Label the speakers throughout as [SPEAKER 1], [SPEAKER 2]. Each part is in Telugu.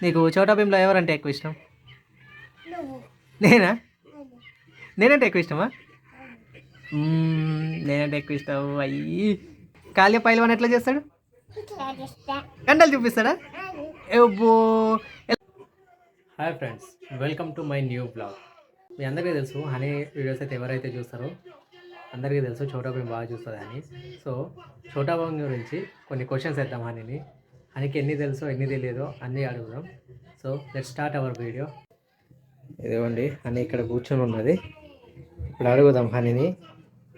[SPEAKER 1] నీకు చోటా భీమ్లో ఎవరంటే ఎక్కువ ఇష్టం? నేనా? నేనంటే ఎక్కువ ఇష్టమా? నేనంటే ఎక్కువ ఇష్టం. అయ్యి కాళీ పైల్వాన్ ఎట్లా చేస్తాడు? కండలు చూపిస్తాడా? ఏబ్బో. Hi friends, welcome to my new blog. మీ అందరికీ తెలుసు హనీ వీడియోస్ అయితే ఎవరైతే చూస్తారో అందరికీ తెలుసు చోటా భీమ్ బాగా చూస్తుంది అని. సో చోటా భీమ్ గురించి కొన్ని క్వశ్చన్స్ వేద్దాం హనీని. హనీకి ఎన్ని తెలుసో ఎన్ని తెలియదో అన్నీ అడుగుదాం. So let's start our video. ఇదిగోండి హనీ ఇక్కడ కూర్చొని ఉన్నది. ఇప్పుడు అడుగుదాం హనీని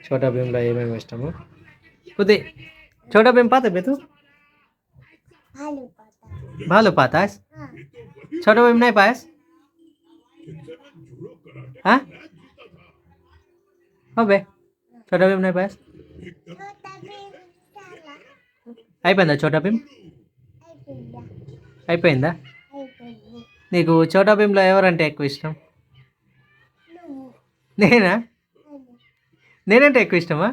[SPEAKER 1] छोटा भीमला ఏమేమి ఇష్టమో. खुदे छोटा भीम पाता बे तू? भालू पातास? छोटा भीम नहीं पास? हाँ हो बे छोटा भीम नहीं पास? అయిపోయిందా చోటా భీమ్? అయిపోయిందా? నీకు చోటా భీమ్లో ఎవరంటే ఎక్కువ ఇష్టం? నేనా? నేనంటే ఎక్కువ ఇష్టమా?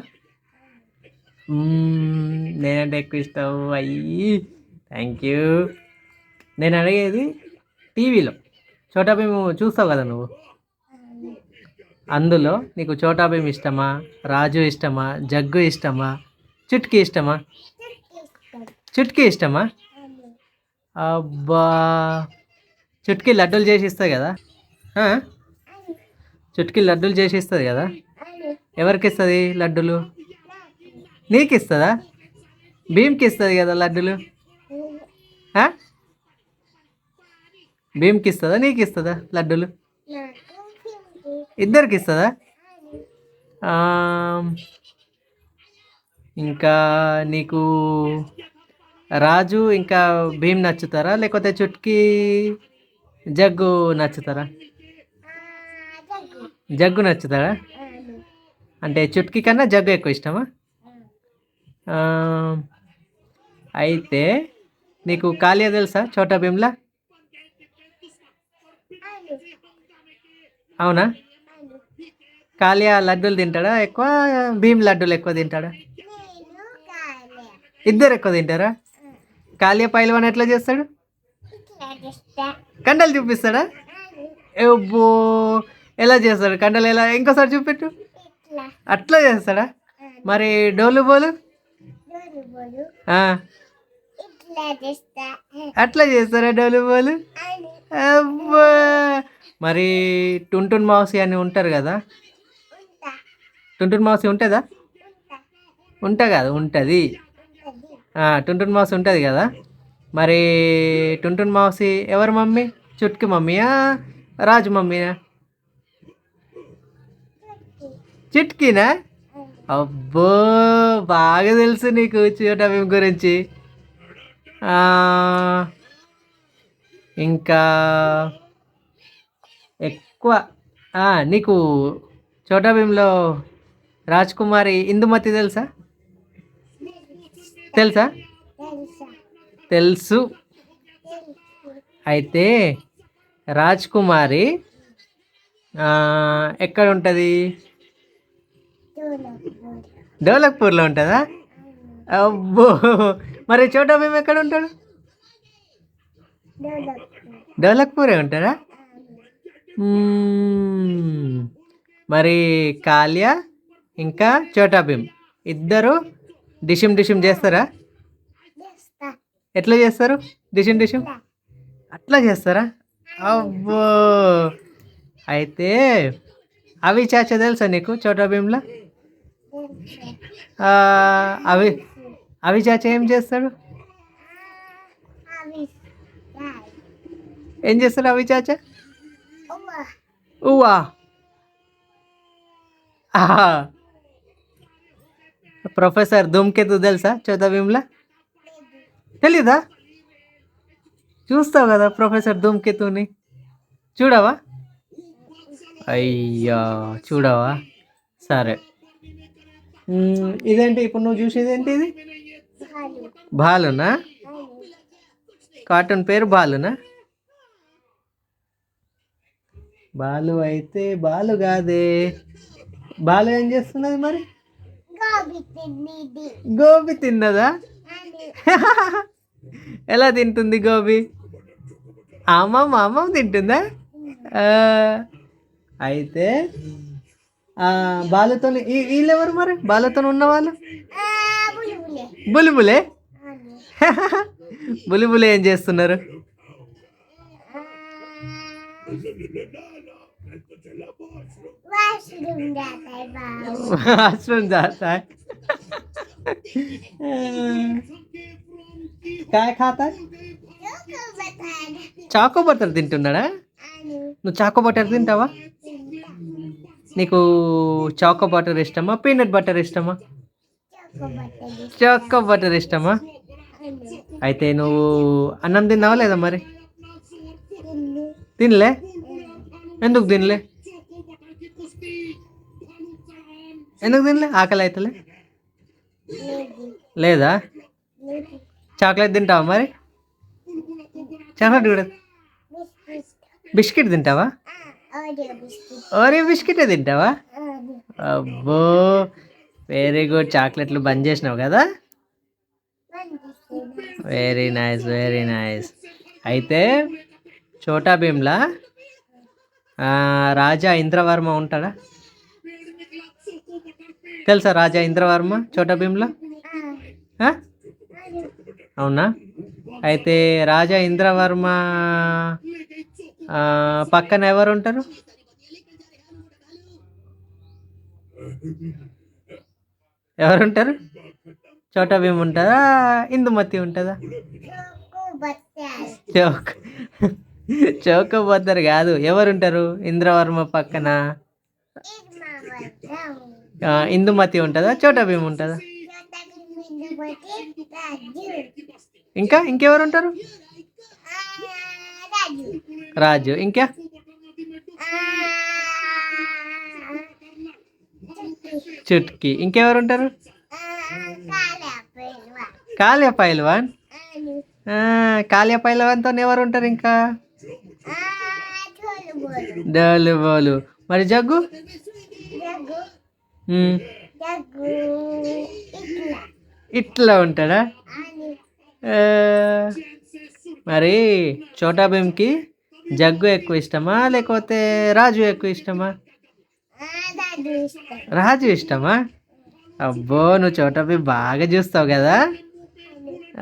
[SPEAKER 1] నేనంటే ఎక్కువ ఇష్టం. అయ్యి థ్యాంక్ యూ. నేను అడిగేది టీవీలో చోటా భీమ్ చూస్తావు కదా నువ్వు, అందులో నీకు చోటా భీమ్ ఇష్టమా, రాజు ఇష్టమా, జగ్గు ఇష్టమా, చుట్కీ ఇష్టమా? చుట్కీ ఇష్టమా? అబ్బా, చుట్కీ లడ్డూలు చేసి ఇస్తుంది కదా. చుట్కీ లడ్డూలు చేసి ఇస్తుంది కదా. ఎవరికి ఇస్తుంది లడ్డులు? నీకు ఇస్తుందా? భీమ్కి ఇస్తుంది కదా లడ్డులు. భీమ్కి ఇస్తుందా నీకు ఇస్తుందా లడ్డులు? ఇద్దరికి ఇస్తుందా? ఇంకా నీకు రాజు ఇంకా భీమ్ నచ్చుతారా, లేకపోతే చుట్కీ జగ్గు నచ్చుతారా? జగ్గు నచ్చుతారా? అంటే చుట్కీ కన్నా జగ్గు ఎక్కువ ఇష్టమా? అయితే నీకు కాళియా తెలుసా చోటా భీమ్లా? అవునా? కాళియా లడ్డూలు తింటాడా ఎక్కువ, భీమ్ లడ్డూలు ఎక్కువ తింటాడా? ఇద్దరు ఎక్కువ తింటారా? కాళియా పైల్వాన్ ఎట్లా చేస్తాడు? కండలు చూపిస్తాడా? ఏబ్బో, ఎలా చేస్తాడు కండలు? ఎలా ఇంకోసారి చూపెట్టు. అట్లా చేస్తాడా? మరి డోలు బోలు అట్లా చేస్తారా డోలు బోలు? అబ్బా, మరి టుంటున్ మౌసి అని ఉంటారు కదా, టుంటున్ మౌసి ఉంటుందా? కాదు ఉంటుంది. టుంటున్ మౌసి ఉంటుంది కదా. మరి టుంటున్ మౌసి ఎవరు మమ్మీ? చుట్కీ మమ్మీయా, రాజు మమ్మీయా? చుట్కీనా? అబ్బో, బాగా తెలుసు నీకు చోటా భీమ్ గురించి. ఇంకా ఎక్కువ నీకు చోటా భీమ్లో రాజ్ కుమారి ఇందుమతి తెలుసా? తెలుసా? తెలుసు. అయితే రాజ్ కుమారి ఎక్కడ ఉంటుంది? డోలక్పూర్లో ఉంటుందా? అబ్బో, మరి చోటా భీమ్ ఎక్కడ ఉంటాడు? డోలక్పూరే ఉంటారా? మరి కాళియా ఇంకా చోటా భీమ్ ఇద్దరు డిషిమ్ డిషిమ్ చేస్తారా? ఎట్లా చేస్తారు డిషిమ్ డిషిమ్? అట్లా చేస్తారా? అబ్బో, అయితే అవి చాచా తెలుసా నీకు చోటా భీమ్లా? అవి అవి చాచా ఏం చేస్తాడు? ఏం చేస్తాడు అవి చాచా? ఉవ్వా. ప్రొఫెసర్ ధూమ్కేతు తెలుసా చోటా భీమ్లా? తెలీదా? చూస్తావు కదా ప్రొఫెసర్ ధూమ్కేతుని, చూడవా? అయ్యా, చూడవా? సరే. ఇదేంటి ఇప్పుడు నువ్వు చూసేది ఏంటి? ఇది బాలునా? కార్టూన్ పేరు బాలునా? బాలు అయితే బాలు కాదే. బాలు ఏం చేస్తున్నది మరి? గోబీ తిన్నదా? ఎలా తింటుంది గోబీ? అమ్మమ్మ తింటుందా? అయితే బాలతో వీళ్ళెవరు మరి బాలతో ఉన్నవాళ్ళు? బులిబులే. బులిబులే ఏం చేస్తున్నారు? వాష్రూమ్ जाता है काय खाता చాకో బటర్ తింటున్నాడా? నువ్వు చాకో బటర్ తింటావా? నీకు చాకో బటర్ ఇష్టమా పీనట్ బటర్ ఇష్టమా? చాకో బటర్ ఇష్టమా? అయితే నువ్వు అన్నం తిన్నావా లేదా మరి? తినలే? ఎందుకు తినలే? ఎందుకు తినలే? ఆకలి అవుతలే లేదా? చాక్లెట్ తింటావా మరి? చాక్లెట్ కూడా బిస్కెట్ తింటావా? ఓరియో బిస్కెటే తింటావా? అబ్బో వెరీ గుడ్. చాక్లెట్లు బంద్ చేసినావు కదా? Very nice very nice. అయితే చోటా భీమ్లా రాజా ఇంద్రవర్మ ఉంటాడా? తెలుసా రాజా ఇంద్రవర్మ చోటా భీమ్లో? అవునా? అయితే రాజా ఇంద్రవర్మ పక్కన ఎవరు ఉంటారు? ఎవరుంటారు? చోటా భీమ్ ఉంటుందా ఇందుమతి ఉంటుందా? చౌక చౌకబద్దరు కాదు. ఎవరుంటారు ఇంద్రవర్మ పక్కన? ఇందుమతి ఉంటుందా చోటా భీమ్ ఉంటుందా? ఇంకెవరు ఉంటారు? రాజు. ఇంకా చుట్కీ. ఇంకెవరు ఉంటారు? కాళీ పైల్వాన్. కాళీ పైల్వాన్తో ఎవరు ఉంటారు ఇంకా? డోలు బోలు. మరి జగ్గు? ఇట్లా ఉంటాడా? మరి చోటా భీమ్కి జగ్గు ఎక్కువ ఇష్టమా లేకపోతే రాజు ఎక్కువ ఇష్టమా? రాజు ఇష్టమా? అబ్బో నువ్వు చోటా భీమ్ బాగా చూస్తావు కదా?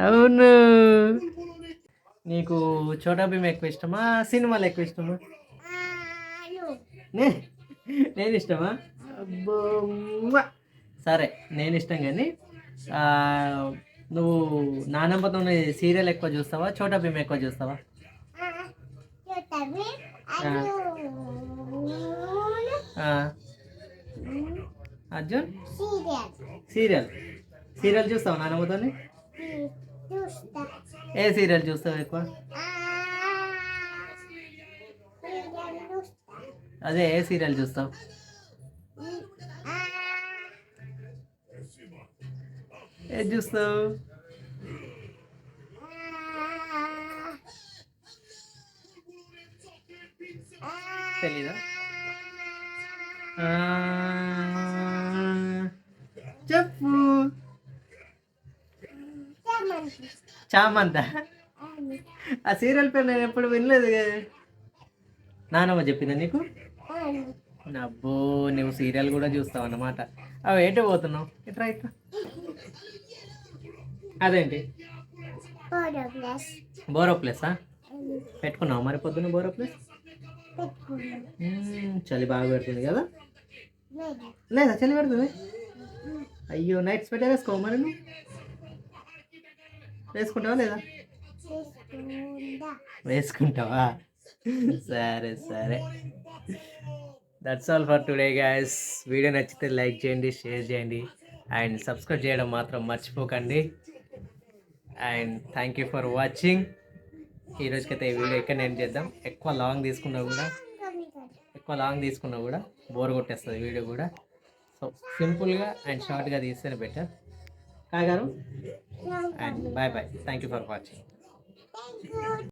[SPEAKER 1] అవును. నీకు చోటా భీమ్ ఎక్కువ ఇష్టమా సినిమాలు ఎక్కువ ఇష్టమా? నేను ఇష్టమా? అబ్బో సరే నేను ఇష్టం కానీ నువ్వు నానమ్మతో సీరియల్ ఎక్కువ చూస్తావా చోటా భీమ్ ఎక్కువ చూస్తావా? అర్జున్ సీరియల్ సీరియల్ చూస్తావు నానమ్మతో? ఏ సీరియల్ చూస్తావు ఎక్కువ? అదే ఏ సీరియల్ చూస్తావు? ఏది చూస్తావు? తెలీదా? చెప్పు. చామంత. ఆ సీరియల్ పేరు నేను ఎప్పుడు వినలేదు. నానమ్మ చెప్పిందా నీకు? అబ్బో నువ్వు సీరియల్ కూడా చూస్తావు అన్నమాట. అవి ఏంటో పోతున్నావు? ఇట్రా ఇట్రా. అదేంటి బోరో ప్లేసా? పెట్టుకున్నావు మరి పొద్దున్న బోరో ప్లేస్? చలి బాగా పెడుతుంది కదా? లేదా చలి పెడుతుంది? అయ్యో నైట్ స్వెటర్ వేసుకో మరి. నువ్వు వేసుకుంటావా లేదా? వేసుకుంటావా? సరే సరే. That's all for today guys. Video నచ్చితే లైక్ చేయండి షేర్ చేయండి అండ్ సబ్స్క్రైబ్ చేయడం మాత్రం మర్చిపోకండి. And thank you for watching. ఈరోజుకైతే ఈ వీడియో ఇక్కడ నేను చేద్దాం. ఎక్కువ లాంగ్ తీసుకున్నా కూడా బోర్ కొట్టేస్తుంది వీడియో కూడా. సో సింపుల్గా అండ్ షార్ట్గా తీస్తేనే better. కాగారు and bye bye. Thank you for watching.